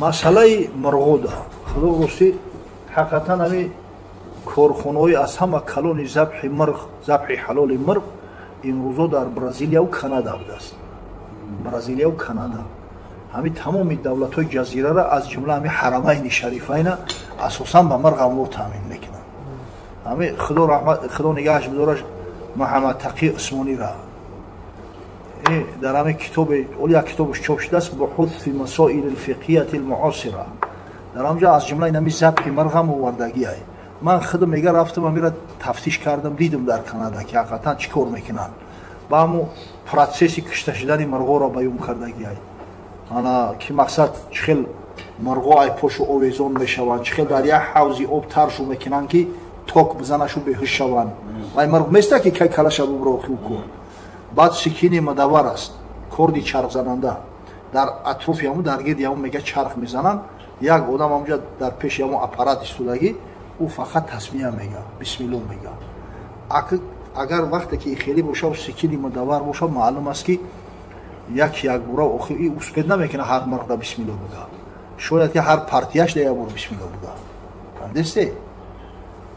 مسئله مرغوده خدا راستی حقیقتا همی کارخانه‌های از همه کلان ذبح مرغ ذبح حلال مرغ این روزا در برزیلیا و کانادا بوده است. برزیلیا و کانادا همین تمام دولت‌های جزیره را از جمله همین حرمین شریفین اساساً به مرغ امور تامین میکنند. همین خدا رحمت خدا نگهش بداره محمد تقی عثمانی را در همین کتاب اولیا کتابش چاپ شده است بحوث فی مسائل الفقهیه المعاصره در آنجا از جمله این ذبح مرغ هم آوردگی است. من خودم میگه رفتم میره تفتیش کردم دیدم در کانادا که حقیقتا چیکار میکنن با همون پروسسی کشته شدن مرغ را بیان کردگی است. انا که مقصد چخیل مرغ ای پوشو اویزون میشوند چخیل در یک حوضی آب ترشو میکنن که توک بزنشو بهش شوند و مرغ میسته که کی کلاش برو خوب کن بعد سکینی مدور است کردی چرخ زننده در اطراف همون درگیر همون میگه چرخ میزنن یک آدم همونجا در پیش همون اپارات استودگی او فقط تسمیه میگه بسم الله میگه اگر وقتی که خیلی باشه و سکینی مدور باشه معلوم است که یک بورا اوخی اسپید نمیکنه هر مرغ دا بسم الله بگه شاید که هر پارتیاش دیگه بور بسم الله بگه دسته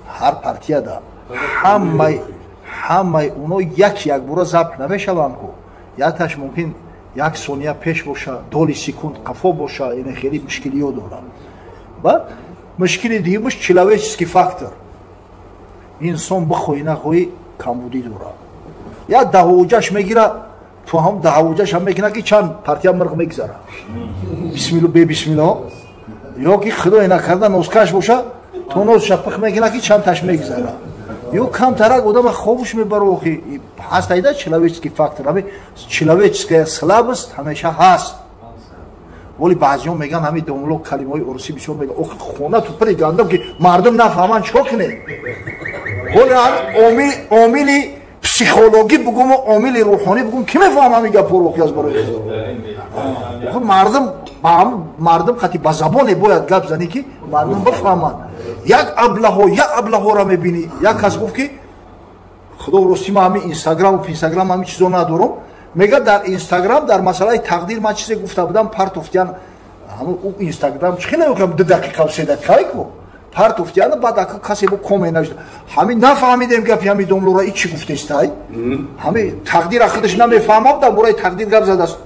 هر پارتیا دا همه اونا یک بورا ذبح نمیشوند کو یکش ممکن یک ثانیه پیش باشه دولی سکوند قفا باشه این خیلی مشکلی ها داره و مشکلی دیگه باشه چلاویچسکی فاکتور انسان بخوی نخوی کمبودی داره یا دهوجهش میگیره تو هم دهوجهش هم میکنه که چند پارتیا مرغ میگذاره بسم الله به بسم الله یا که خدا اینا کرده نوزکش باشه تو نوز شپخ میکنه که چند تاش میگذاره یا کم ترک آدم خوابش میبره که هست ایده چلاویچسکی فاکتور همه چلاویچسکی سلاب است همیشه هست ولی بعضی هم میگن همین دوملو کلمه های ارسی بسیار میگن اوه خونه تو پری گندم که مردم نفهمن چه کنه ولی عاملی پسیکولوژی بگم و عامل روحانی بگم کی میفهمه میگه پروخی از برای خدا مردم خاطی با زبان باید گپ زنی که مردم بفهمن یک ابله را میبینی یک کس گفت که خدا راستی ما همین اینستاگرام و اینستاگرام همین چیزا ندارم میگه در اینستاگرام در مسئله تقدیر من چیزی گفته بودم پرتوفتیان همون اینستاگرام چه خیلی میگم 2 دقیقه و 3 دقیقه کو پرتوفتیان بعد کسی با کامنت نوشته همین نفهمیدیم گپ همین دوملو را چی گفته است همین تقدیر خودش نمیفهمه در برای تقدیر گپ زده است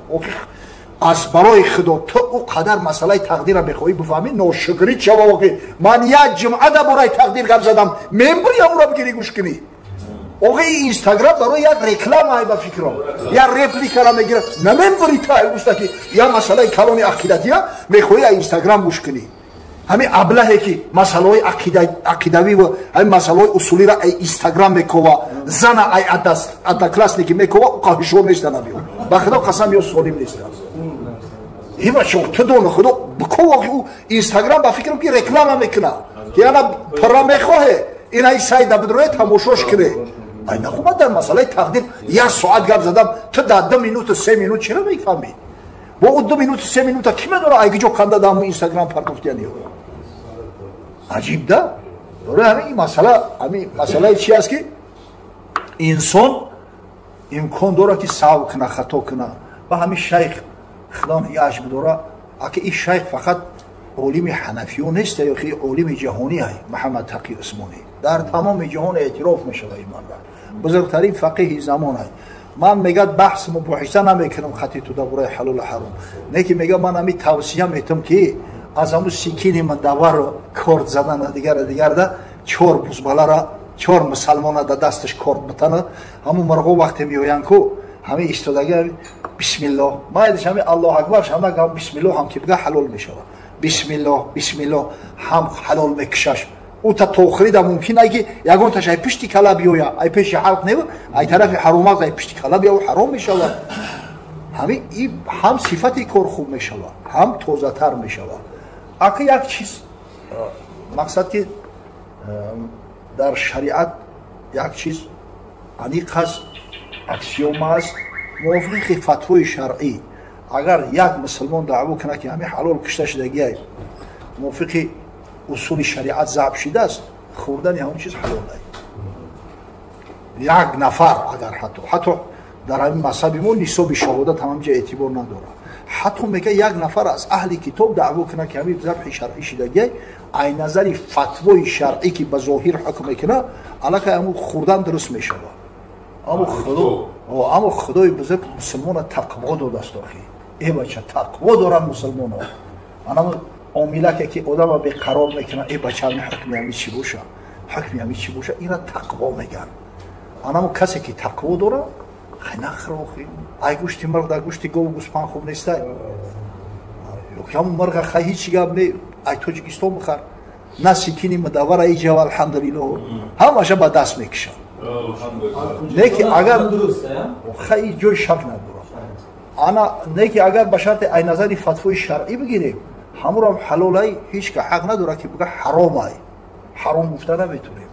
از برای خدا تو او قدر مسئله تقدیر را بخوای بفهمی ناشکری چه واقعی من یک جمعه در برای تقدیر گپ زدم ممبری اون را بگیری گوش کنی اوه اینستاگرام برای یک رکلام های با فکرم یا رپلیکا را میگیره نمیم تا گوشته که یا مسئله کلان عقیدتی ها میخوایی اینستاگرام گوش کنی همین ابلهی که مسئله های عقیدوی و همین مسئله های اصولی را اینستاگرام میکوه زن ای ادکلاس نیکی میکوه او قاهشور نیسته نبیو با خدا قسم یا سالیم نیسته این بچه تو دونه خدا بکوه که او اینستاگرام با فکرم که رکلام میکنه که یعنی پرا میخواه این ای سایده بدروی تماشاش کنه ای نخواه در مسئله تقدیر 1 ساعت گپ زدم تو در 2 مینوت و 3 مینوت چرا میفهمی با او 2 مینوت و 3 مینوت کی میدونه ایگه جو کنده دامو اینستاگرام پرتوفتیانی عجیب ده داره همین مسئله چی است که انسان امکان داره که سهو کنه خطا کنه و همین شیخ خدا نگهش بداره اگه این شیخ فقط علم حنفیون نیست یا خیلی علم جهانی است محمد تقی عثمانی در تمام جهان اعتراف میشه ایمان را بزرگترین فقیه زمان است من میگم بحث مباحثه نمیکنم خطی تو درباره حلال و حرام نه که میگم من همین توصیه میتم که از همون سکین من دور کرد زدن دیگر ده 4 بزباله را 4 مسلمان در دستش کرد بتنه همون مرغو وقتی میوین کو همه ایستادگی بسم الله ما یادش همین الله اکبر همه گام بسم الله هم که بگه حلال میشه بسم الله هم حلال میکشش او تا توخری دا ممکنه که یگون تاش ای پشتی کلا بیویا ای پیش حق نیو ای طرف حرامات ای پشتی کلا بیو حرام میشه همین این هم صفتی کار خوب میشه هم توزه تر میشه اگه یک چیز مقصد که در شریعت یک چیز انیق هست اکسیوم است موافق فتوای شرعی اگر یک مسلمان دعوا کنه که همین حلال کشته شدگی موافق اصول شریعت ذبح شده است خوردن همون چیز حلال است یک نفر اگر حتی در همین مذهب ما نسب شهادت هم جای اعتبار نداره حتی میگه یک نفر از اهل کتاب دعوا کنه که همین ذبح شرعی شدگی ای نظر فتوای شرعی که به ظاهر حکم میکنه علاقه همون خوردن درست میشه اما خدای بزرگ مسلمان تقوا داده است آخی ای بچه تقوا دارن مسلمان ها انا عامله که آدم به قرار میکنه ای بچه همین حکمی همین چی باشه حکمی همین چی باشه اینا تقوا میگن اما کسی که تقوا داره خیلی نخره آخی ای گوشتی مرغ در گوشتی گو گوسپان خوب نیسته یا همون مرغ خیلی هیچی گم نی ای تاجیکستان بخر نه سکینی مدور ای جوال الحمدلله همشه با دست میکشن نیکی اگر خیلی جای شک نداره انا نیکی اگر به شرط ای نظری فتوای شرعی بگیریم همون هم حلالای هیچ که حق نداره که بگه حرامه حرام گفته نمیتونیم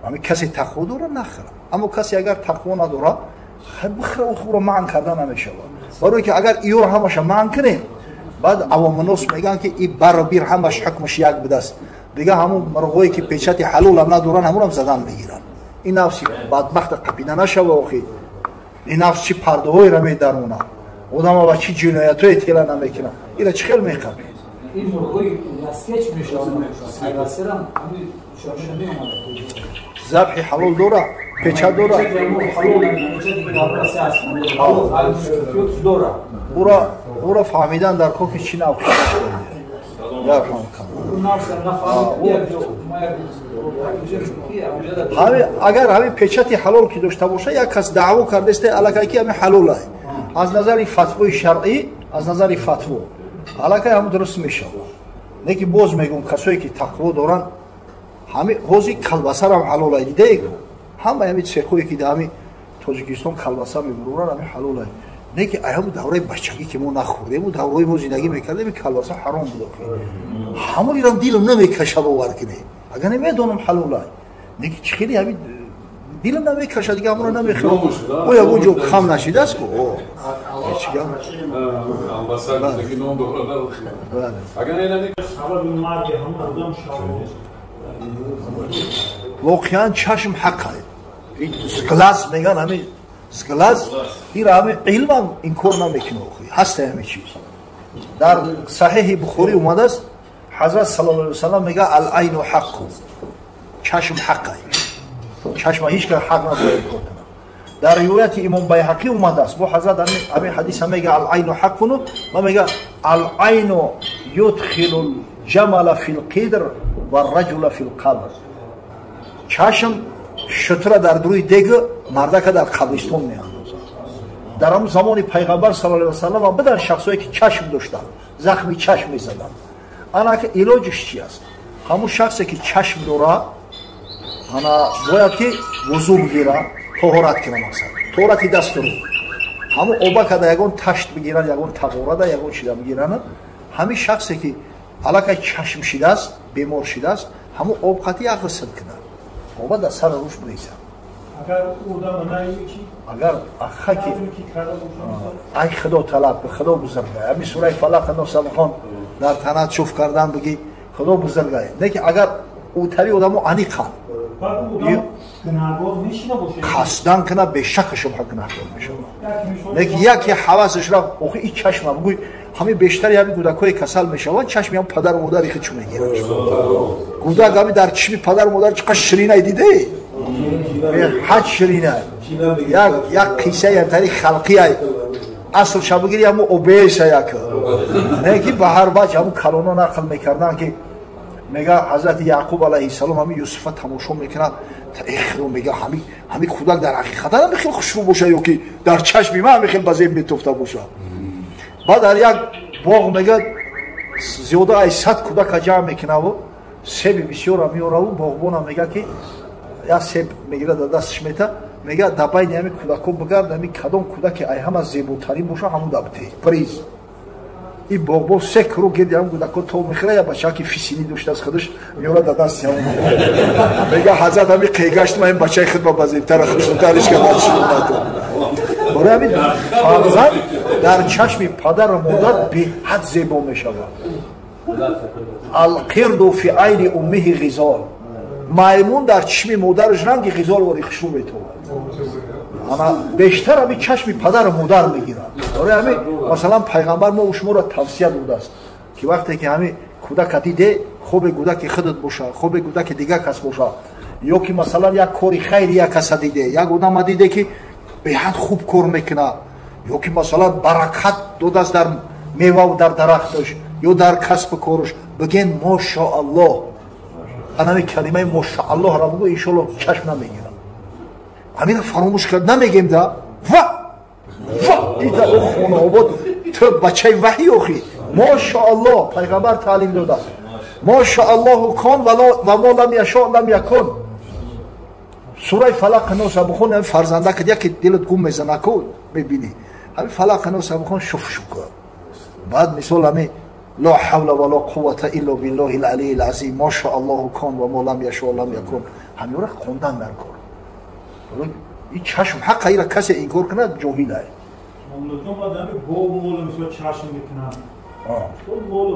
همین کسی تقوا داره نخره اما کسی اگر تقوا نداره خیلی بخره و خوب رو معنی کرده نمیشه برای که اگر ایو رو همشه معنی کنیم بعد عوام الناس میگن که این بر بیر همش حکمش یک بدست دیگه همون مرغوی که پیچتی حلال هم ندارن همون هم زدن میگیرن این نفسی بدبخت قپیده نشوه آخی این نفس چی پرده های رو میدرونه آدم ها با چی جنایت های تیله نمیکنن این چی خیلی میقبی این مرغوی نسکچ میشه سیواسرم ذبح حلال داره پیچه داره او را فهمیدن در کوک چی نو کشش اگر همین پیچتی حلال که داشته باشه یک کس دعوا کرده است علاقه که همین حلال است از نظر فتوای شرعی از نظر فتوا علاقه هم درست میشه نیکی باز میگم کسایی که تقوا دارن همین حوزی کلبسه هم حلال است دیگه همه همین سرخوی که در همین تاجیکستان کلبسه میبرورن همین حلال است نیکی ایام دوره بچگی که ما نخوردیم و دوره ما زندگی میکردیم کلبسه حرام بود همون ایران دیلم نمیکشه باور کنه اگر نمیدونم حلال است نیکی خیلی همین دیلم نمیکشه دیگه همون رو نمیخوام او یا اونجا کم نشیده است که چیگه البته دیگه نام دوباره اگر نه واقعا چشم حق است این سکلاس میگن همین سکلاس این همین علم هم این کار نمیکنه هست همین چیز در صحیح بخاری اومده است حضرت صلی الله علیه و سلم میگه العین حق چشم حق است چشم هیچ که حق نداره کنه در روایت امام بیهقی اومده است با حضرت همین حدیث هم میگه العین حق و میگه العین یدخل الجمل فی القدر و الرجل فی القبر چشم شتر در روی دیگ مرده که در قبرستان میاندازد در همون زمان پیغمبر صلی الله علیه و سلم و بدن شخصایی که چشم داشتن زخمی چشم میزدن انا که علاجش چی است همون شخصی که چشم داره انا باید که وضو بگیره طهارت کنه مقصد طهارت دست رو همون آبا که یگان تشت بگیرن یگان تقاره یگان چیزا بگیرن همین شخصی که علاقه چشم شده است بیمار شده است همون آب قطعی غسل کنه آبا در سر روش بریزه اگر او دم نایچی اگر اخکی ای خدا طلب به خدا بزرگه همین سوره فلق نصب خان در تنت شوف کردن بگی خدا بزرگه نه که اگر او تری آدمو انیقن گناهگار نشینه باشه خستن کنه به شک شبه گناهگار میشه نه که یکی حواسش را اوخی این چشم بگوی همین بیشتری همین کودکای کسل میشوند چشمی هم پدر و مادر خودشو میگیرن کودک همین در چشم پدر و مادر چقدر شیرینه دیده حد شیرینه یک قصه یعنی خلقی ای اصل شبگیری همون اوبیش یک نه که به هر وجه همون کلونا نقل میکردن که میگه حضرت یعقوب علیه السلام همین یوسف تماشا میکنن اخرو میگه همین کودک در حقیقت هم خیلی خوشرو باشه یا که در چشمی من خیلی بزیم میتفته باشه بعد در یک باغ میگه زیاده ای 100 کودک جمع میکنه و سیب بسیار میاره و باغبان میگه که یا سیب میگیره در دستش میته میگه در بین همین کودکا بگرد همین کدام کودک ای هم از زیباترین باشه همون دبته پریز این باغبان 3 کرو گرد همون کودکا تو میخوره یا بچه که فیسینی داشته از خودش میاره در دست همون میگه حضرت همین قیگشت من این بچه خدمت بزیبتر خوشترش که بچه برای همین فرزند در چشم پدر و مادر به حد زیبا می شود القرد فی عین امه غزال میمون در چشم مادرش رنگ غزال و ریخشو میتونه ана бештар ҳами чашми падару модар мегирад. Ори ҳами масалан пайғамбар мо шуморо тавсия додааст ки вақте ки ҳами кӯдак диде хобе кӯдаки худат боша, хобе кӯдаки дигар кас боша, ё ки масалан як кори хайри як каса диде, як одама диде ки беҳад хуб кор мекуна, ё ки масалан баракат додааст дар меваву дар дарахташ ё дар касбу кораш, бигӯен мошоаллоҳ. анами калимаи мошоаллоҳро бугӯ иншоаллоҳ чашм намегирам. ҳамина фаромӯш кард намегем да ва дида о хонаобод то бачаи ваҳӣ охи мошоаллоҳ пайғамбар таълим додааст. мошоаллоҳу кон ва мо лам яшо лам якун. сураи фалақ носа бухон ҳами фарзандака яке дилат гум мезана ку мебинӣ ҳами фалақ носа бухон шуфшу ку баъд мисол ҳами لا حول ولا قوة إلا بالله العلي العظيم ما شاء الله كان وما لم يشاء لم يكن. همین را خوندن در کار. این چشم حق ایرا کسی این کار کنه جاهل است. مملکت ما داریم با مول مثل چشم میکنن. تو مول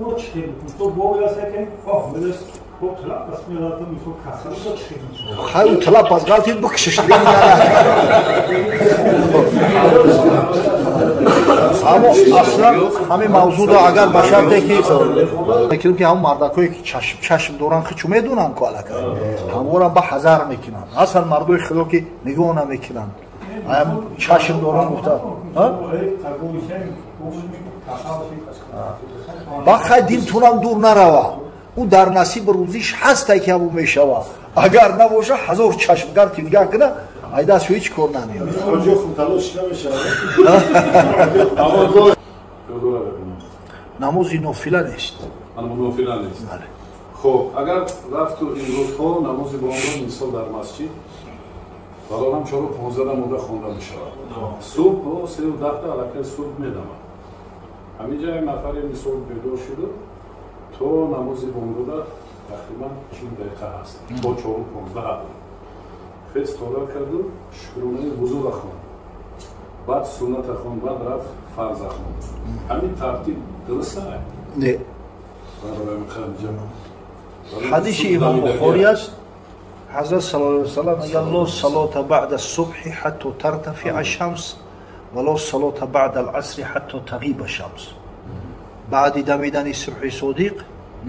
اون چی؟ تو باوی است که آه می‌دونی تو طلب بس میاد تو می‌فهمی کسی تو چی می‌کنه. خیلی طلب باز گالتید بکشش بیان. اما اصلا همین موضوع را اگر باشد که میگیم که هم مردایی که چشم دوران خچو میدونن که علاقه همورا با هزار میکنن اصلا مردای خدا که نگاه نمیکنن هم چشم دوران گفته با خیلی دلتونم دور نروا او در نصیب روزیش هست که او میشوه اگر نباشه هزار چشمگر که نگاه کنه айда су ҳеҷ кор намеояд. намози нофила нест. нофила нест. хуб агар рафту имрӯзҳо намози бомдон мисол дар масҷид валонам 4-15 мода хонда мешавад. субҳ 3-10 аллакай субҳ медамад. ҳамин ҷая нафаре мисол бедор шуда то намози бомдода тақрибан 40 дақиқа ҳаст. то 4-15 фес торар карду шукрунаи вузура хонд баъд сунната хонд баъд рафт фарза хонд ҳамин тартиб дуруста не ҳадиси имом бухорӣ аст ҳазрат саллаллоҳу алайҳи вассалам мегӯяд ло салота баъда субҳи ҳатто тартафиа шамс ва ло салота баъда аласри ҳатто тағиба шамс. баъди дамидани субҳи содиқ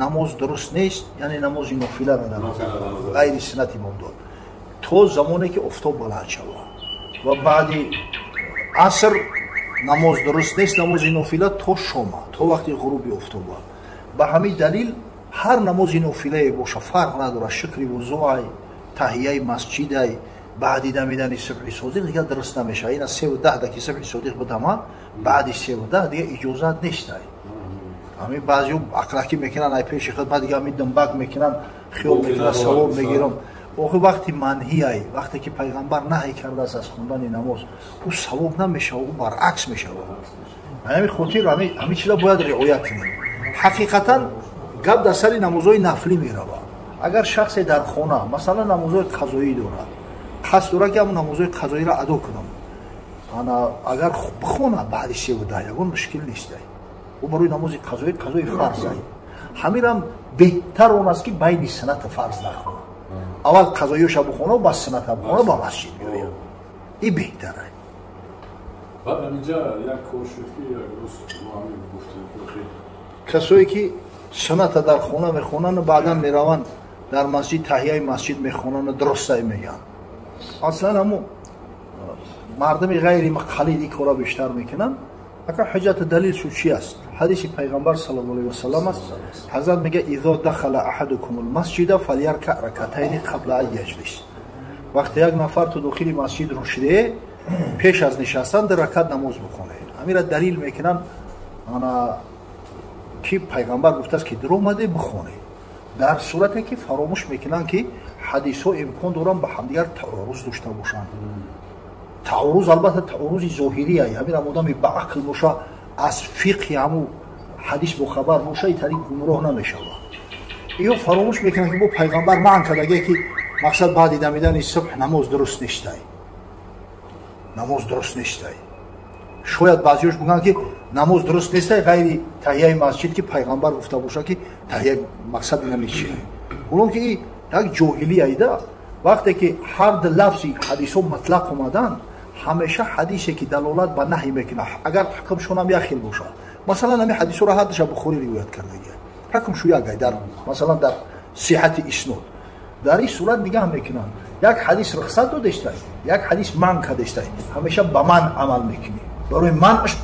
намоз дуруст нест, яъне намози нофила надарад ғайри суннати бомдод то замоне ки офтоб баланд шавад ва баъди аср намоз дуруст нест, намози нофила то шома то вақти ғуруби офтоба. ба ҳамин далил ҳар намози нофилае боша фарқ надорад шукри вузуай таҳияи масҷидай баъди дамидани субҳи содиқ дига дуруст намешавад. ина 3-10 даки субҳи содиқ бидама баъди 3-10 дига иҷозат нестай. ҳамин баъзиҳо ақлакӣ мекунанд ай пеши хидмат дига ҳамин димбак мекунанд хиёл мекунанд савоб мегирам. آخه وقتی منهی ای وقتی که پیغمبر نهی کرده است از خوندن نماز او ثواب نمیشه او برعکس میشه. همین خاطر همین چیزا باید رعایت کنیم. حقیقتا گپ در سر نمازهای نفلی میروه. اگر شخص در خانه مثلا نمازهای قضایی داره قصد داره که همون نمازهای قضایی را ادا کنم انا اگر بخونه بعد 3-10 یگان مشکل نیست. او برای نماز قضایی فرض است. همین هم بهتر اون است که بین سنت فرض نخونه. اول قضاییشو بخونه و با سنت بخونه با مسجد بیاید. این بهتره. بعد اینجا یک کوششی درست معامله گفتیم کسایی که سنت در خونه میخونن و بعدا میروند در مسجد تحیه مسجد میخونن و درسته میگن. اصلا همون مردم غیر مقلدی کارا بیشتر میکنن. اگر حجت دلیلش چی است؟ حدیث پیغمبر صلی الله علیه و سلم است. حضرت میگه اذا دخل احدکم المسجد فلیرکع رکعتین قبل ان یجلس. وقتی یک نفر تو داخل مسجد رو شده پیش از نشستن در رکعت نماز بخونه. همین را دلیل میکنن انا کی پیغمبر گفته است که در اومده بخونه. در صورتی که فراموش میکنن که حدیث ها امکان دارن با همدیگر تعارض داشته باشند. تعارض البته تعارض ظاهری است. همین آدم با عقل باشه از فقه همو حدیث با خبر باشه این طریق گمراه نمیشه. ایو فراموش میکنن که با پیغمبر معنی کرده که مقصد بعد دمیدن صبح نماز درست نیست. نماز درست نیست. شاید بعضیش بگن که نماز درست نیست غیر تحیه مسجد که پیغمبر گفته باشه که تحیه مقصد نمیشه. اونم که یک جاهلی ایده وقتی که هر لفظی حدیث مطلق اومدن همیشه حدیثی که دلالت به نهی میکنه اگر حکمشون هم یک خیل باشه مثلا همین حدیث رو حدش بخاری روایت کرده حکمش یک در مثلا در صحت اسناد در این صورت نگاه میکنن یک حدیث رخصت داده است یک حدیث منع کرده است همیشه به من عمل میکنی برای منعش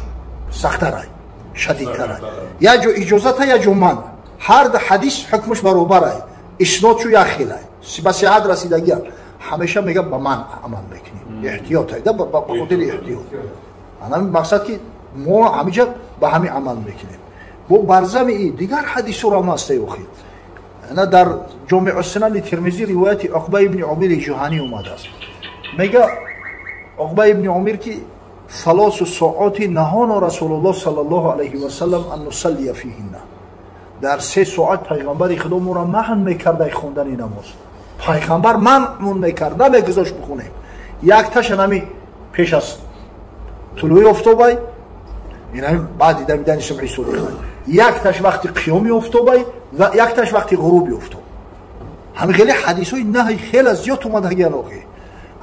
سخت‌تر است شدیدتر است یا جو اجازت یا جو منع هر حدیث حکمش برابر است اسناد چو یک خیل است به صحت رسیدگی همیشه میگه به من عمل میکنی احتیاط است به خاطر احتیاط انا مقصد که ما همینجا به همین عمل میکنیم با برزم این دیگر حدیث رو هم هسته بخید انا در جامع السنن ترمذی روایت عقبه ابن عمر جهانی اومده است میگه عقبه ابن عمر که ثلاث ساعات نهان رسول الله صلی الله علیه و سلم ان نصلی فیهن در 3 ساعت پیغمبر خدا ما را منع میکرد خوندن نماز پیغمبر منع میکرد نمیگذاشت بخونیم یک تاش نمی پیش از طلوع آفتاب اینا بعد دیدن صبح صادق یک تاش وقتی قیام آفتاب و یک تاش وقتی غروب آفتاب همین خیلی حدیثای نهی خیلی زیاد اومده گیان آخه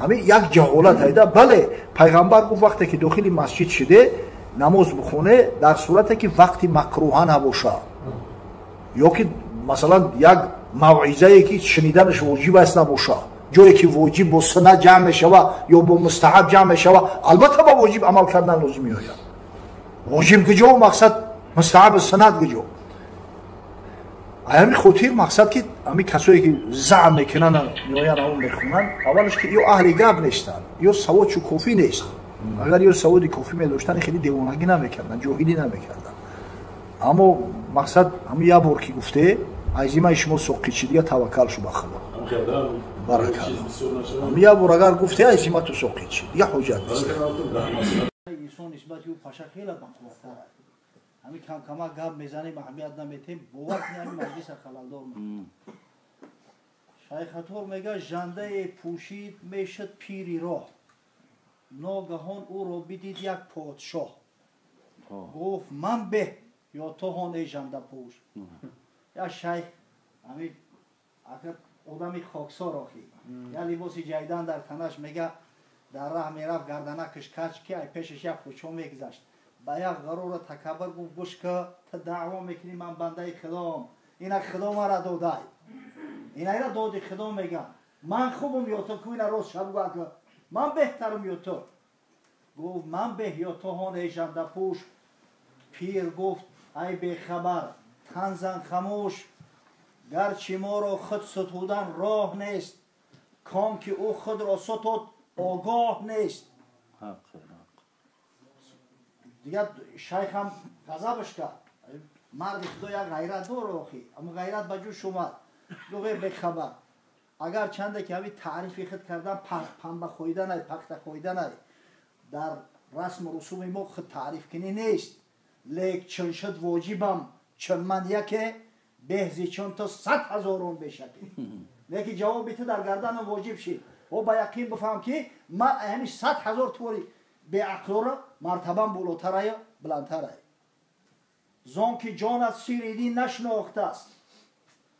همین یک جهالت هایده بله پیغمبر گفت وقتی که داخل مسجد شده نماز بخونه در صورتی که وقتی مکروه نباشه یا که مثلا یک موعظه ای که شنیدنش واجب است نباشه جایی که واجب با سنت جمع میشوه یا با مستحب جمع میشوه البته با واجب عمل کردن لازم میآید واجب کجا مقصد مستحب سنت کجا همین خاطر مقصد که همین کسایی که زعم میکنن میآیند اون میخونن اولش که یا اهل گپ نیستن یا سواد چو کافی نیست اگر یا سواد کافی می‌داشتن خیلی دیوانگی نمیکردن جاهلی نمیکردن اما مقصد همین یه بار که گفته عزیمه شما سوقی چی دیگه توکل شو به خدا برکت همین یه بار اگر گفته عزیمه تو سوقی چی دیگه حجت نیست انسان نسبت او پاشا خیلی بخواسته همین کم کم گپ میزنیم اهمیت نمیتیم باور کنیم مجلس خلالدار شیخ خطور میگه ژنده پوشید میشد پیری راه ناگهان او رو بدید یک پادشاه گفت من به یا تو هون ای ژنده پوش یا شیخ همین اگر آدمی خاکسار آخی یا لباسی جیدن در تنش میگه در راه میرفت گردنکش کج که ای پیشش یک خوشو میگذشت با یک غرور تکبر گفت گوش که تا دعوا میکنی من بنده خدام اینا خدا مرا داده اینا را دادی خدا میگم من خوبم یا تو که اینا روز شب گفت من بهترم یا تو گفت من به یا تو هون ای ژنده پوش پیر گفت ای بیخبر تنزن خموش گرچه ما را خود ستودن راه نیست کام که او خود را ستود آگاه نیست دیگه شیخ هم غضبش کرد مرد خدا یک غیرت دور آخی اما غیرت به جوش اومد گفت بخبر اگر چنده که همین تعریفی خود کردن پنبه خویدن ای پخت خویدن ای در رسم و رسوم ما خود تعریف کنی نیست لیک چون شد واجبم چون من یکی بهزی چون تو 100,000 بشکی لیکی جواب تو در گردن واجب شید و با یقین بفهم که من همین 100,000 توری به عقل را مرتبه بلوتر یا بلندتر زان که جان از سیریدی نشناخته است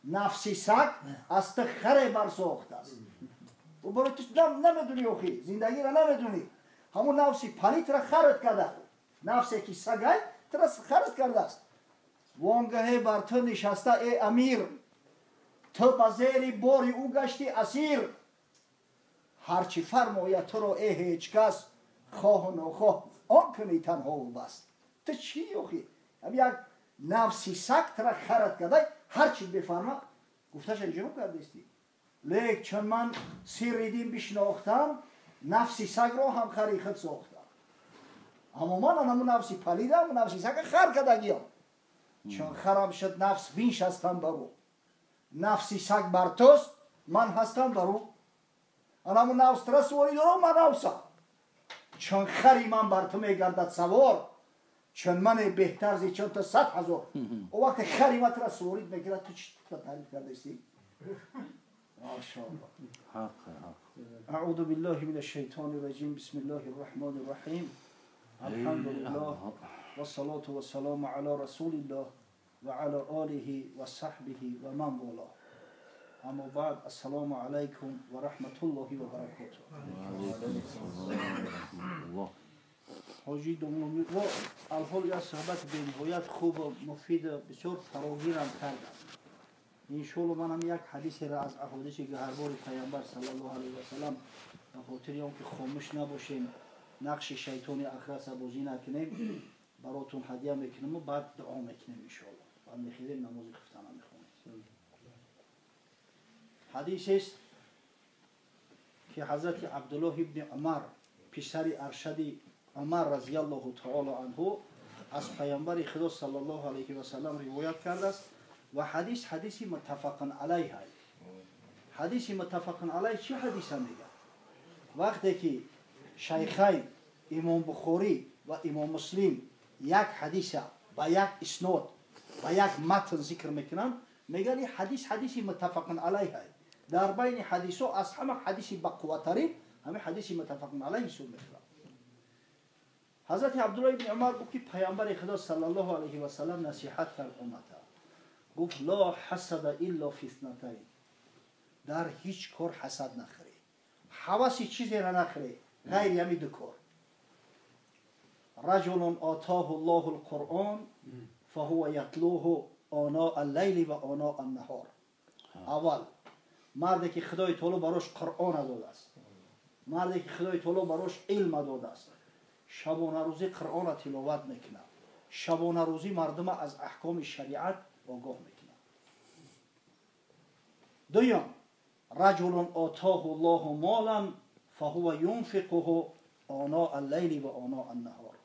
نفسی سگ از خره برساخته است و برای تو نمیدونی اخی زندگی را نمیدونی همون نفسی پلیت را خرد کرده نفسی که سگای تو را خرد کرده است وانگهی بر تو نشسته ای امیر تو به زیر باری او گشتی اسیر هرچی فرماید تو را ای هیچ کس خواه و نخواه آن کنی تنها و بست تو چی اخی هم یک نفسی سگ تو را خرد کرده هرچی بفرما گفتش انجام کردستی لیک چون من سیریدین بشناختم نفسی سگ را هم خری خود ساختم اما من همون نفسی پلیدم نفسی سگ خر کردگیم چون خرم شد نفس بینش هستم برو نفسی سگ بر توست من هستم برو همون نفس ترا سواری دارم من نفسم چون خری من بر تو میگردد سوار چون من بهتر زی چون تو 100,000 او وقت خری من ترا سوارید میگرد تو چی تعریف کردستی ماشاءالله اعوذ بالله من الشیطان الرجیم بسم الله الرحمن الرحیم الحمد لله والصلاة والسلام على رسول الله وعلى آله وصحبه ومن والاه اما بعد السلام علیکم و رحمت الله و برکاته. حاجی دومی و الحال یا صحبت به نهایت خوب و مفید بسیار فراگیرم کردم. انشالله منم یک حدیث را از احادیثی که هر بار پیامبر صلی الله علیه و سلم به خاطر اینکه خاموش نباشیم نقش شیطان اخرس بازی نکنیم براتون هدیه میکنیم و بعد دعا میکنیم انشالله. بعد میخیریم نماز خفتنه میخونیم. حدیث است که حضرت عبدالله ابن عمر پسر ارشد عمر رضی الله تعالی عنه از پیامبر خدا صلی الله علیه و سلم روایت کرده است و حدیث متفق علیه است. حدیث متفق علیه چه حدیث میگه؟ وقتی که شیخین امام بخاری و امام مسلم یک حدیث با یک اسناد و یک متن ذکر میکنن میگن این حدیث متفق علیه است. در بین حدیث ها از همه حدیث بقوترین همه حدیث متفق علیه سو میخواد. حضرت عبدالله ابن عمر گفت که پیامبر خدا صلی الله علیه و سلم نصیحت کرد امته. گفت لا حسد الا فی اثنتین. در هیچ کار حسد نخری. هوس چیزی را نخری غیر یمی دو کار. رجل آتاه الله القرآن فهو یتلوه آناء اللیل و آناء النهار. اول مردی که خدای تعالی براش قرآن داده است، مردی که خدای تعالی براش علم داده است، شبانه روزی قرآن را تلاوت میکنه، شبانه روزی مردم از احکام شریعت آگاه میکنه. دوم رجل آتاه الله مالا فهو ینفقه آناء اللیل و آناء النهار.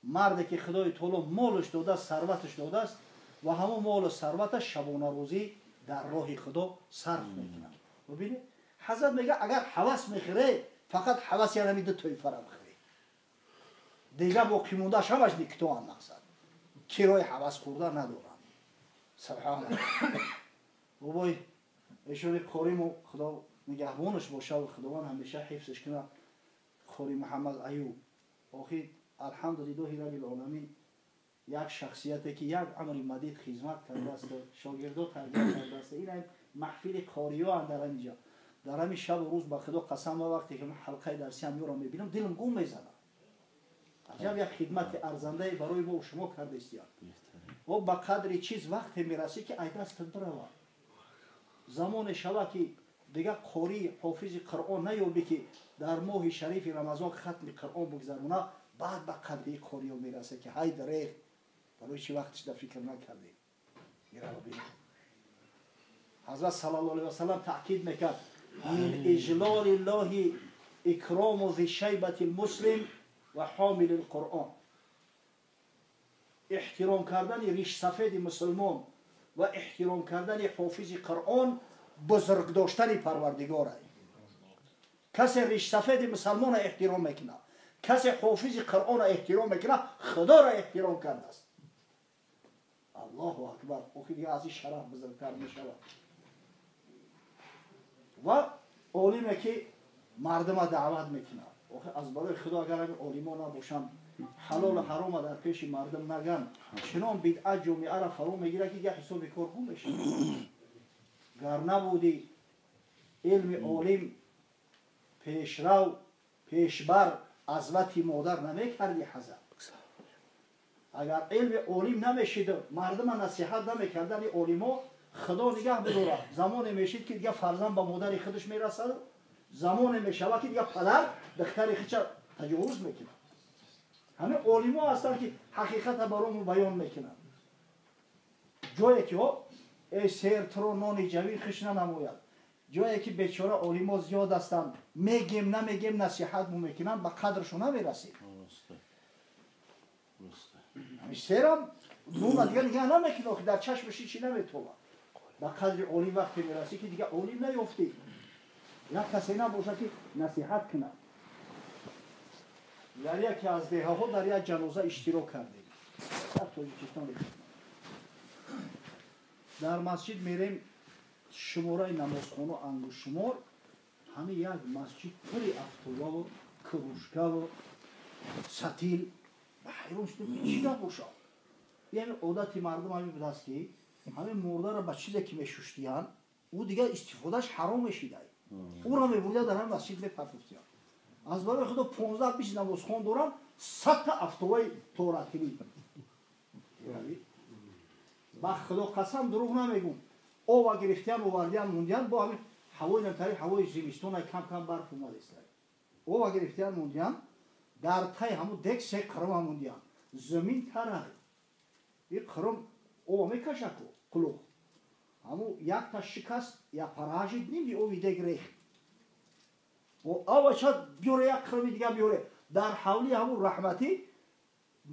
مردی که خدای تعالی مالش داده است، ثروتش داده است و همون مال و ثروتش شبانه روزی در راه خدا صرف میکنن. ببینید حضرت میگه اگر هوس میخره فقط هوس یعنی میده توی فرم خری دیگه باقی مونده همش نیکتوان مقصد کرای هوس خورده ندارن. سبحان الله. بابای ایشون قاریم خدا نگهبانش باشه و خداوند همیشه حفظش کنه. قاری محمد ایوب آخی الحمدلله رب العالمین یک شخصیتی که یک عمر مدید خدمت کرده است شاگردها تربیت کرده است. این محفل قاری‌ها در اینجا در همین شب و روز با خدا قسم وقتی که من حلقه درسی هم رو میبینم دلم گم میزنه. عجب یک خدمت ارزنده برای ما و شما کرده است. و با قدر چیز وقتی میرسی که ای دست دروا زمان شب که دیگه قاری حافظ قرآن نیابی که در ماه شریف رمضان ختم قرآن بگذرونه بعد با قدر قاری میرسه که های دریغ برای چی وقتش در فکر نکردیم. میره ببینیم حضرت صلی الله علیه و سلم تأکید میکرد من اجلال الله اکرام ذی شیبة المسلم و حامل القرآن. احترام کردن ریش سفید مسلمان و احترام کردن حافظ قرآن بزرگ داشتن پروردگار است. کسی ریش سفید مسلمان را احترام میکنه، کسی حافظ قرآن را احترام میکنه، خدا را احترام کرده است. الله اکبر. او دیگه از این شرف بزرگتر میشود. و عالمی که مردم دعوت میکنه از برای خدا اگر این عالما نباشن حلال و حرام در پیش مردم نگن چنان بدعت جامعه را فرو میگیره که یه حساب کار گم میشه. گر نبودی علم عالم پیشرو پیشبر از وقتی مادر نمیکردی حضرت. اگر علم عالم نمیشید مردم نصیحت نمیکردن این عالما خدا نگه بداره زمان میشید که دیگه فرزند با مادر خودش میرسد، زمان میشود که دیگه پدر دختر خودش تجاوز میکنه. همه عالما هستن که حقیقت برامون بیان میکنن. جایی که ای سیر ترو نان جوین خش نماید، جایی که بیچاره عالما زیاد هستن میگیم نمیگیم نصیحت میکنن به قدرشون نمیرسید. همین سیرم نون دیگه نمیکنه که در چشمش چی نمیتونه. به قدر عالی وقتی میرسی که دیگه عالی نیفتی. یا کسی نباشه که نصیحت کنه. در یکی از دهه ها در یک جنازه اشتراک کردیم. در تاجیکستان در مسجد میریم شماره نمازخانه انگوش شمار همه یک مسجد پری افتولا و کروشکه و ستیل و حیران شدیم چی نباشه. یعنی عادت مردم همین بود است که همه مرده را به چیزی که میشوشتیان او دیگه استفادهش حرام شده او را میبرده در هم مسجد میپرفتیم از برای خدا 15-20 نماز خوان دارم 100 تا افتوای توراتیلی با خدا قسم دروغ نمیگم او و گرفتیان و وردیان موندیان با همین هوای نمتری هوای زمستون کم کم برف اومده است او و گرفتیان موندیان در تای همون دک سه کرم موندیان زمین تره این کرم او میکشه کلوخ همون یک تا شکست یا پراجید نیم او ویدک ریخت و او شد بیاره یک کرمی دیگه بیاره در حولی همون رحمتی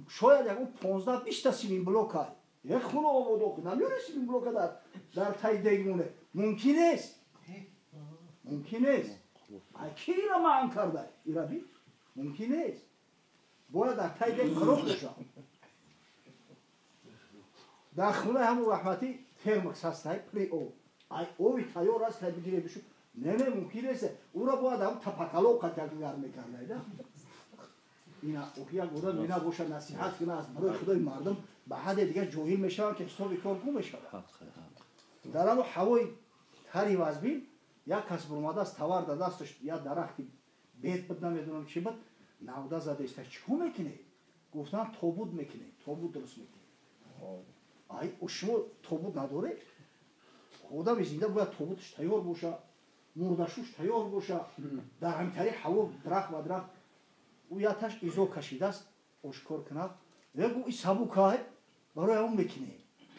شاید یک 15-20 تا سیمین بلوک های یک خونه آبادو که نمیاره سیمین بلوک در تای دیگ مونه ممکن است ممکن است کی را معن کرده ایرا بی ممکن است باید در تای دیگ خروق بشه در خونه همون رحمتی ترمکس هست های پلی اوی تایور هست های بگیره بشو نه ممکن است او را باید هم تپکلو قتل گرم میکنه اینا اوکیا گفتن اینا باشه نصیحت کنه از برای خدای مردم به حد دیگه جوهیل میشن که حساب کار گم میشه در اون هوای تری وزبین یک کس برماده است توار داده دستش یا درختی بیت بد نمیدونم چی بود نوده زده است چیکار میکنه گفتن توبود میکنه توبود درست میکنه ای او شما توبود نداره خدا میزنده باید توبودش تیار باشه مردشوش تیار باشه در همین تری هوا درخت و درخت او یاتش ایزو کشیده است اشکار کنه بگو این سبوکه برای اون میکنه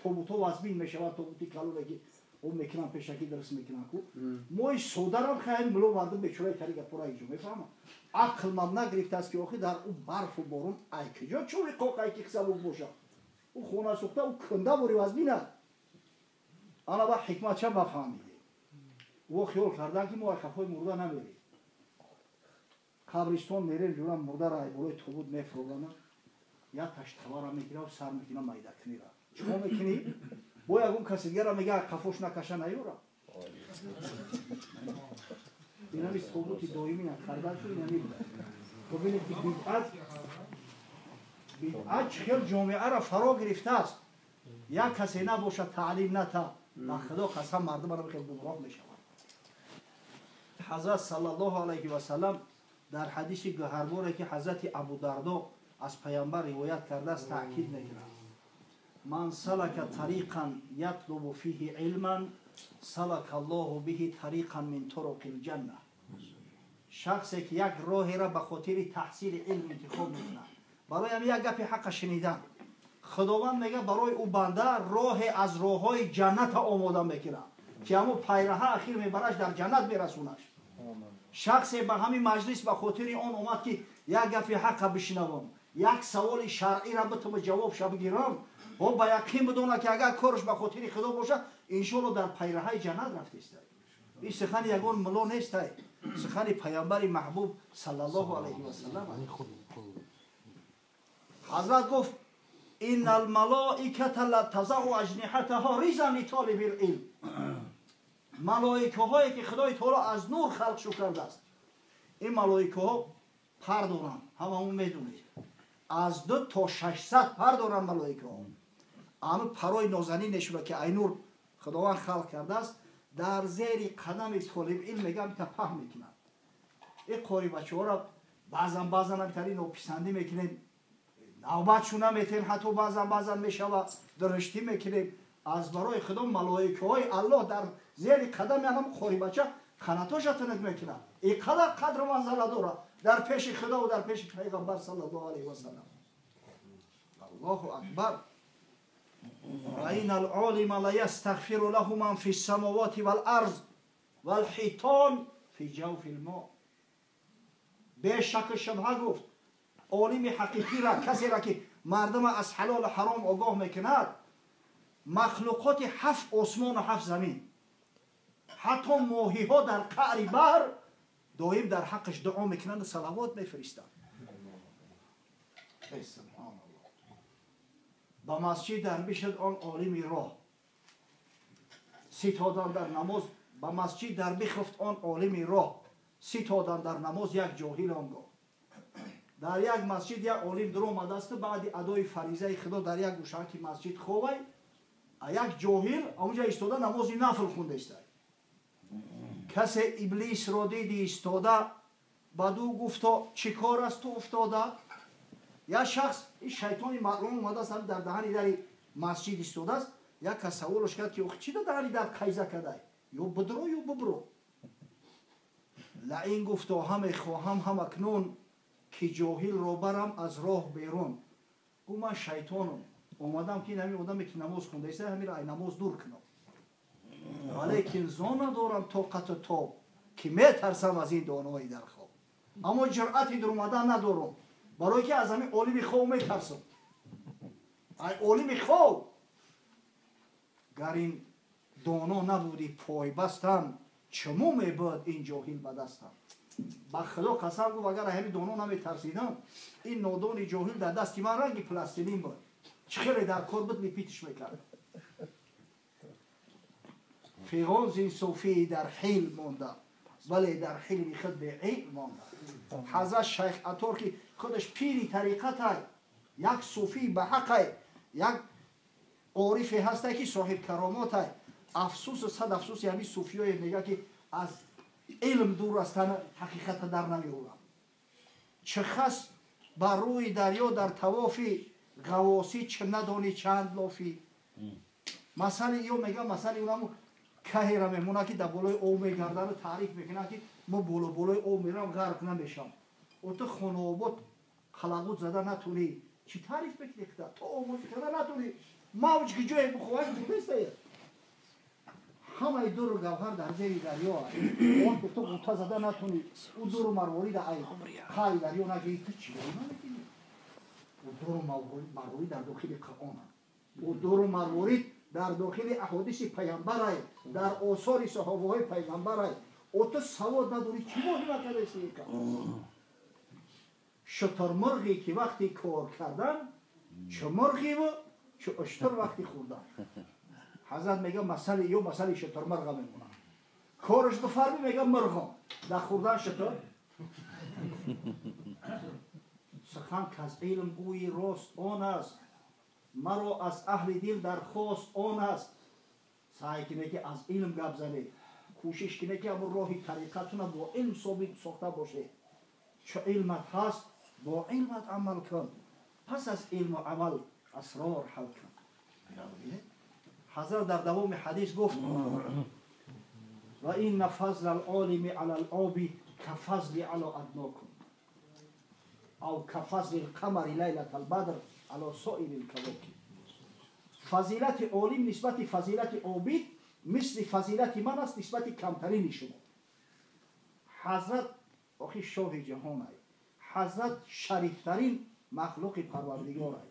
توبوتو وزبین میشه توبوتی کلو بگی اون میکنم پیشکی درست میکنم کو موی سودارم خیلی ملو مردم بیچاره طریقه پورا ایجو میفهمم عقل من نگرفته است که آخه در اون برف و بارون ای کجا چوری قوقای که سبوک باشه او خونه سوخته او کنده بوری وزبینه انا با حکمت چه بفهمیده او خیال کردن که ما خفای مرده نمیریم قبرستان میریم جورا مرده را بالای توبود میفروغن یا تشتوا را میگیره و سر میکنه میده کنی را چون میکنی باید اون کسی دیگه را میگه قفوش نکشه نیورا این همیست توبوتی دایمی نکردن شو این همین ببینید که بیدعت خیلی جامعه را فرا گرفته است یک کسی نباشه تعلیم نتا و خدا قسم مردم را بخیر گمراه میشود حضرت صلی الله علیه و سلم در حدیث گوهرباری که حضرت ابودردا از پیامبر روایت کرده است تاکید میکنه من سلک طریقا یطلب فیه علما سلک الله به طریقا من طرق الجنه شخصی که یک راهی را به خاطر تحصیل علم انتخاب میکنه برای هم یک گپ حق شنیدن خداوند میگه برای او بنده راه از راههای جنت آماده میکنه که همون پیرها اخیر میبرش در جنت میرسونش شخصی به همین مجلس به خاطر آن اومد که یک گپ حق بشنوم یک سوال شرعی را بتونم جواب شو بگیرم و با یقین بدونه که اگر کارش به خاطر خدا باشه ان شاءالله در پیرهای جنت رفته است این سخن یگان ملا نیست سخن پیامبر محبوب صلی الله علیه و سلم حضرت گفت ان الملائکه تضع اجنحتها رضا لطالب العلم ملائکه هایی که خدای تعالی از نور خلق شو کرده است این ملائکه ها پر دارن همون میدونید از 2 تا 600 پر دارن ملائکه ها اما پرای نازنین نشونه که ای نور خداوند خلق کرده است در زیر قدم طالب علم میگم تپه میکنن این قاری بچه ها را بعضا هم تری ناپسندی میکنیم نوبتشون نمیتیم حتی بعضا میشود درشتی میکنیم از برای خدا ملائکه های الله در زیر قدم هم قاری بچه خانتاش تنک میکنن این قدر منزله داره در پیش خدا و در پیش پیغمبر صلی الله علیه و سلم الله اکبر این العالم لا یستغفر له من فی السماوات والارض والحیطان فی جوف الماء به شک شبهه گفت عالم حقیقی را کسی را که مردم از حلال و حرام آگاه میکند مخلوقات 7 آسمان و 7 زمین حتی ماهی ها در قعر بر دائم در حقش دعا میکنند و صلوات میفرستند سبحان الله با مسجد در بشد آن عالم راه ستادن در نماز با مسجد در بخفت آن عالم راه ستادن در نماز یک جاهل آنگاه در یک مسجد یک عالم در آمده است بعد ادای فریضه خدا در یک گوشه که مسجد خوبه یک جاهل اونجا ایستاده نماز نفل خونده است کسی ابلیس رو دیدی ایستاده بدو گفتا چی کار است تو افتاده؟ یا شخص این شیطان معلوم اومده است در دهن در مسجد ایستاده است. یک کس سوالش کرد که چی در دهن در قیزه کرده؟ یا بدرو یا ببرو. لعین گفتا همه خواهم هم اکنون که جاهل رو برم از راه بیرون. گو من شیطانم اومدم که نمی آدمی که نماز خونده است همین را نماز دور کنم. ولیکن زان ندارم طاقت تو که میترسم از این دانایی در خواب. اما جرأتی در اومدن ندارم برای که از همین عالم خواب میترسم. ای عالم خواب گر این دانا نبودی پای بستم چمو میبود این جاهل به دستم. با خدا قسم گفت اگر همین دانا نمیترسیدم این نادان جاهل در دستی من رنگی پلاستیلین بود چخیلی در کار بود میپیتش میکرد. فیغان زین صوفی در حیل مانده ولی در حیل خود به عیل مانده. حضرت شیخ عطار که خودش پیری طریقت های یک صوفی به حق یک عارفی هسته که صاحب کرامات های افسوس و صد افسوس یعنی صوفی های میگه که از علم دور هستن حقیقت در نمیورم. چه خست بر روی دریا در توافی غواسی چه ندانی چند لافی. مثلا ایو میگه مثلا اونمو کهی را میمونه که در بالای او میگرده رو تعریف میکنه که ما بالای او میرم غرق نمیشم. او تو خانوابات خلاقوت زده نتونی چی تعریف میکنی خدا تو آموز کرده نتونی موج که جای بخواهش بودسته همه دور گوهر در زیر دریا اون که تو غوطه زده نتونی او دور مرواری در ای خواهی دریا نگی تو چی باید نمیکنی. او دور مرواری در داخل قرآن او دور مرواری در داخل احادیث پیامبر ای در آثار صحابه های پیامبر ای او تو سواد نداری چی باید نکردی شترمرغی که وقتی کار کردن چه مرغی و چه اشتر وقتی خوردن. حضرت میگه مسئله یو مسئله شترمرغ میمونه کارش بفرمی میگه مرغم در خوردن شتر. سخن که از علم گویی راست آن است مرا از اهل دل درخواست آن است. سعی کنه که از علم گپ زنه کوشش کنه که اما راهی طریقتون با علم ثابت ساخته باشه. چه علمت هست با علمت عمل کن پس از علم و عمل اسرار حل کن. حضرت در دوام حدیث گفت و این فضل العالم علی العاب کفضل علی ادناکم او کفضل القمر لیلة البدر علی سائر الکواکب. فضیلت عالم نسبت فضیلت عابد مثل فضیلت من است نسبت کمترین شما. حضرت آخی شاه جهان ای حضرت شریفترین مخلوق پروردگار ای.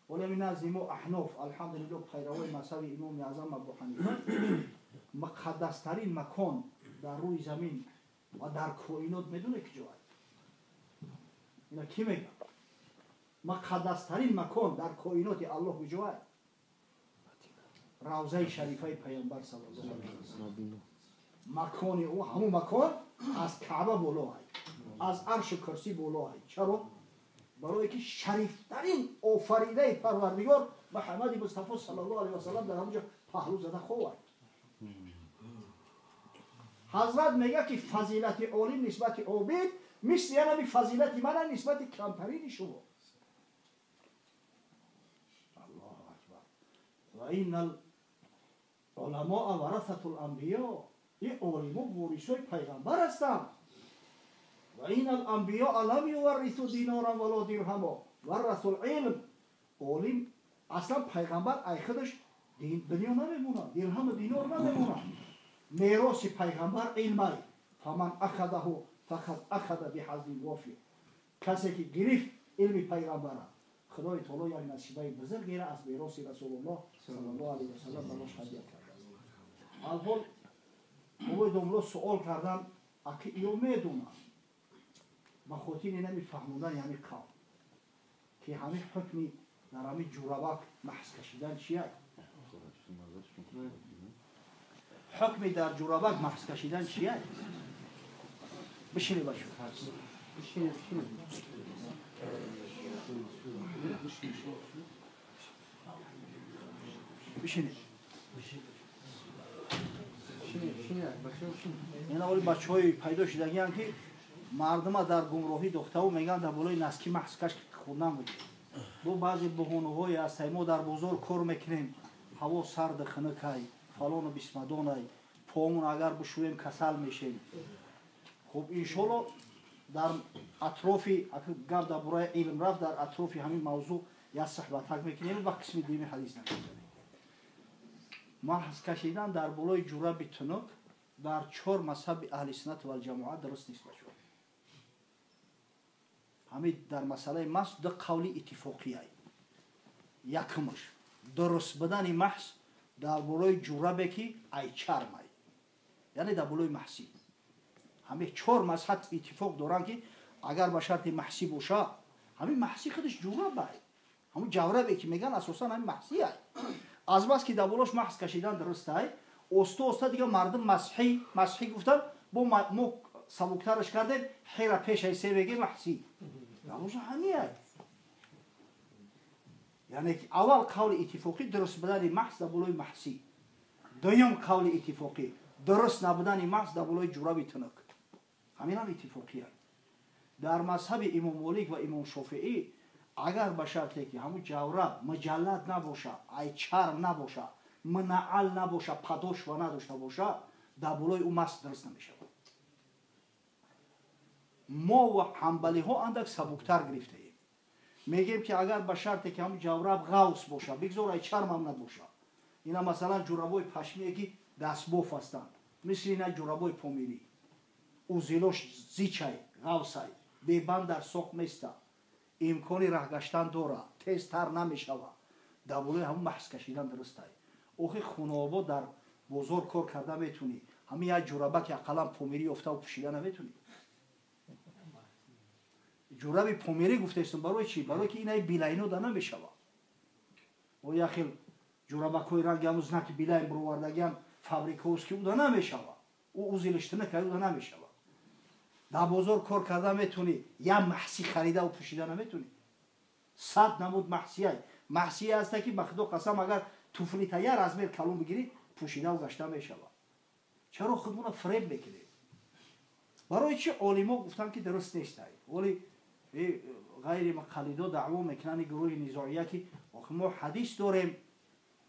ولی من از ما احناف الحمدلله پیروای مذهب امام اعظم ابو حنیفه مقدسترین مکان در روی زمین و در کائنات میدونه کجا است؟ اینا کی میگه؟ مقدسترین مکان در کائنات الله کجا است؟ روضه شریفه پیامبر صلی الله علیه و سلم. مکان او همون مکان از کعبه بالا است از عرش کرسی بالا است. چرا؟ برای که شریفترین آفریده پروردگار محمد مصطفی صلی الله علیه و سلم در همونجا پهلو زده خواه. حضرت میگه که فضیلت عالم نسبت عابد مثل یعنی فضیلت من نسبت کمترین شما. الله اکبر. و این العلماء ورثة الانبیاء این علما وارثای پیغمبر هستند. و این الانبیاء لم یورثوا دینارا ولا درهما ورثوا العلم. عالم اصلا پیغمبر ای خودش دنیا نمیمونه درهم و دینار نمیمونه. میراث پیغمبر علم فمن اخذه فقط اخذ بحظ وافی. کسی که گرفت علم پیغمبر خدای تعالی یک نصیبه بزرگی را از میراث رسول الله صلی الله علیه و سلم براش هدیه کرده. الحال اوی دوملو سوال کردن اکی ایو میدونه با خاطر نمیفهموندن یعنی قوم که همه حکمی در همه جورابک محض کشیدن چیه؟ حکمی در جورابک محض کشیدن چیه؟ بشینی باشو بشینی بشینی اینا ولی بچه‌های پیدا شدگیان که مردم در گمراهی داخته و میگن در بالای نسکی محض کش خوندن بود. با بعضی بهانه‌های است ما در بازار کار میکنیم، هوا سرد خنکای، فلان و بسمدانای، پامون اگر بشویم کسل میشیم. خب انشالله در اطراف گفت در برای علم رفت در اطراف همین موضوع یا صحبت میکنیم و قسم دیمی حدیث نمیکنیم. محض کشیدن در بالای جوراب تنک در 4 مذهب اهل سنت و الجماعت درست نیست بچه‌ها. همین در مسئله محض دو قولی اتفاقی است. یکمش درست بدن محض در بالای جورابی که ای چرم است. یعنی در بالای محضی. همین 4 مذهب اتفاق دارن که اگر به شرط محضی باشه، همین محضی خودش جوراب است. همون جورابی که میگن اساسا همین محضی است. از بس که در بالاش محض کشیدن درست است. اوستا دیگه مردم مسیحی گفتن با ما سبکترش کردیم خیره پیش ای سه بگی محضی. یعنی همین است. یعنی اول قول اتفاقی درست بدن محض در بالای محضی. دوم قول اتفاقی درست نبودن محض در بالای جوراب تنک. همین هم اتفاقی است. در مذهب امام مالک و امام شافعی اگر به شرطی که همون جوراب مجلد نباشه، ای چرم نباشه، منعل نباشه، پداش و نداشته باشه، در بالای اون محض درست نمیشه. ما و حنبلی ها اندک سبکتر گرفته ایم. میگیم که اگر به شرطی که همون جوراب غوص باشه، بگذار ای چرم هم نباشه. اینا مثلا جورابای پشمی که دستباف هستند، مثل اینا جورابای پامیری. او زیلوش زیچای، غوصای، بیبند در سوق میسته. امکانی راه گشتن داره، تیزتر نمیشوه. در بالای همون محض کشیدن درست است. اوخی خونابا در بازار کار کرده میتونی. همین یک جورابه که اقلا پامیری افته و پوشیده نمیتونی. جوراب پامیری گفته استم برای چی؟ برای که اینای بیلاینو دا نمیشوه. و یا خیل جورابه کوی رنگ هموز نکی بیلاین برو وردگیان فابریکوز که او دا نمیشوه. او زیلشتنه که او دا نمیشوه. در بازار کار کرده میتونی. یا محسی خریده و پوشیده نمیتونی. 100 نمود محسی های. محسی هسته که بخدا قسم اگر توفلی تایر از میر کلون بگیری پوشیده و گشته میشوه. چرا خودمون فریب میکنیم؟ برای چی عالما گفتن که درست نیست. ولی غیر مقلدا دعوا میکنن گروه نزاعیه که ما حدیث داریم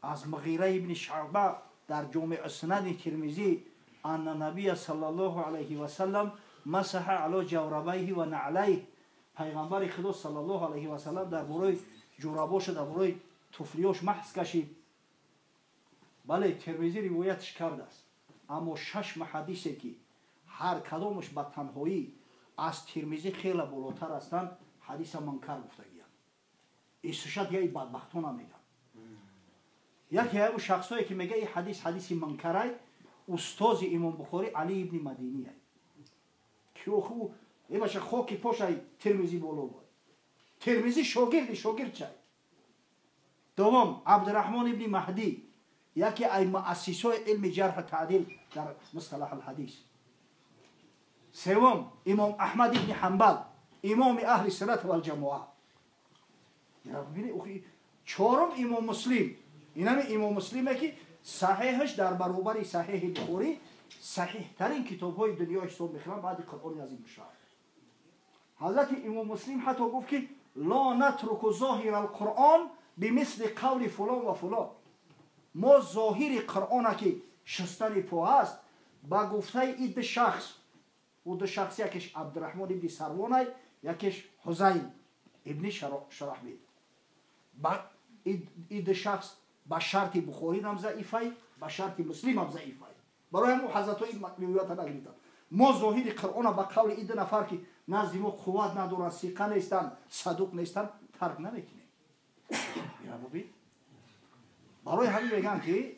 از مغیره ابن شعبه در جامع سنن ترمذی ان نبی صلی الله علیه و سلم مسح علی جوربیه و نعلیه. پیغمبر خدا صلی الله علیه و سلم در برای جوراباش در برای توفلیاش محض کشید. بله ترمذی روایتش کرده است. اما 6 حدیثی که هر کدامش با تنهایی از ترمذی خیلی بالاتر هستند حدیث منکر گفتگیان. ایششات یا بدبختان هم میگن. یکی از شخصایی که میگه این حدیث منکره استاد امام بخاری علی ابن مدینی است. که او این باشه خوکی پاشای ترمذی بالا بود. ترمذی شاگرد چای. دوم عبدالرحمن ابن مهدی یکی از مؤسسای علم جرح و تعدیل در مصطلح الحدیث. سوم امام احمد ابن حنبل امام اهل سنت و الجماعه. یا ببینید چهارم امام مسلم. اینا امام مسلمه که صحیحش در برابر صحیح بخاری صحیح ترین کتاب های دنیا حساب میکنن بعد قرآن عظیم شان. حضرت امام مسلم حتی گفت که لا نترک ظاهر القرآن بمثل قول فلان و فلان. ما ظاهر قرآن که شستن پا است با گفته اید شخص و دو شخص یکیش عبدالرحمن ابن سروان یکیش حسین ابن شرحبیل. این دو شخص با شرط بخاری هم ضعیفه با شرط مسلم هم ضعیفه. برای همون حضرت های روایت نگریدن. ما ظاهر قرآن با قول این دو نفر که نزد ما قوت ندارن، ثقه نیستن، صدوق نیستن ترک نمیکنیم. برای همین میگن که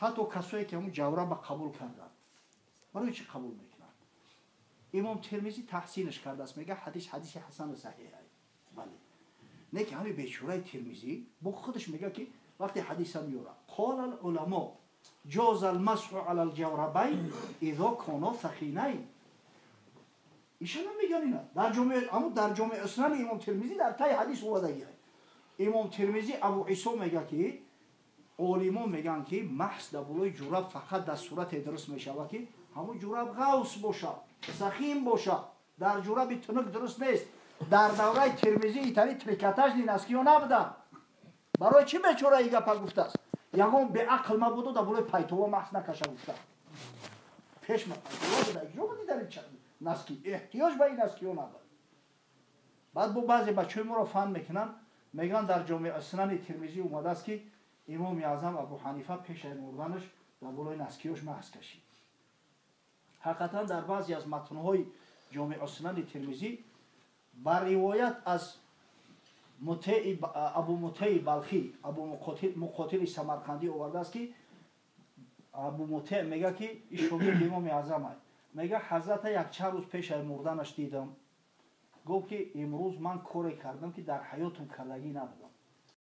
حتی کسایی که همون جورب قبول کردن برای چی قبول میکنن؟ امام ترمذی تحسینش کرده است، میگه حدیث حسن و صحیح است. بله. نه که همین بیچاره ترمذی با خودش میگه که وقتی حدیث میاره قال العلماء جاز المسح على الجوربین اذا كانا ثقیلین. ایشون میگن اینا در جامع اسناد امام ترمذی در تای حدیث اومده. امام ترمذی ابو عیسی میگه که علما میگن که محض در بالای جوراب فقط در صورت درست میشود که همون جوراب غوث باشه، سخیم باشه. در جوراب تنک درست نیست. در دوره ترمذی ایتالی تریکاتاژ نیناسکیو نبوده. برای چی بیچاره ای گپا گفته است؟ یگان به عقل ما بود و در بالای پایتو محض نکشه گفته. پیش ما پایتو بوده. جو بودی در این نسکی احتیاج به این نسکیو نبود. بعد با بعضی بچه ما رو فهم میکنن، میگن در جامعه سنن ترمذی اومده است که امام اعظم ابو حنیفه پیش از مردنش در بالای نسکیوش محض کشید. حقیقتا در بعضی از متن‌های جامعه سنن ترمذی بر روایت از ابو مطیع بلخی، ابو مقاتل سمرقندی آورده است که ابو مطیع میگه که این شاگرد امام اعظم است. میگه حضرت یک چند روز پیش از مردنش دیدم، گفت که امروز من کاری کردم که در حیاتم کردگی نبود.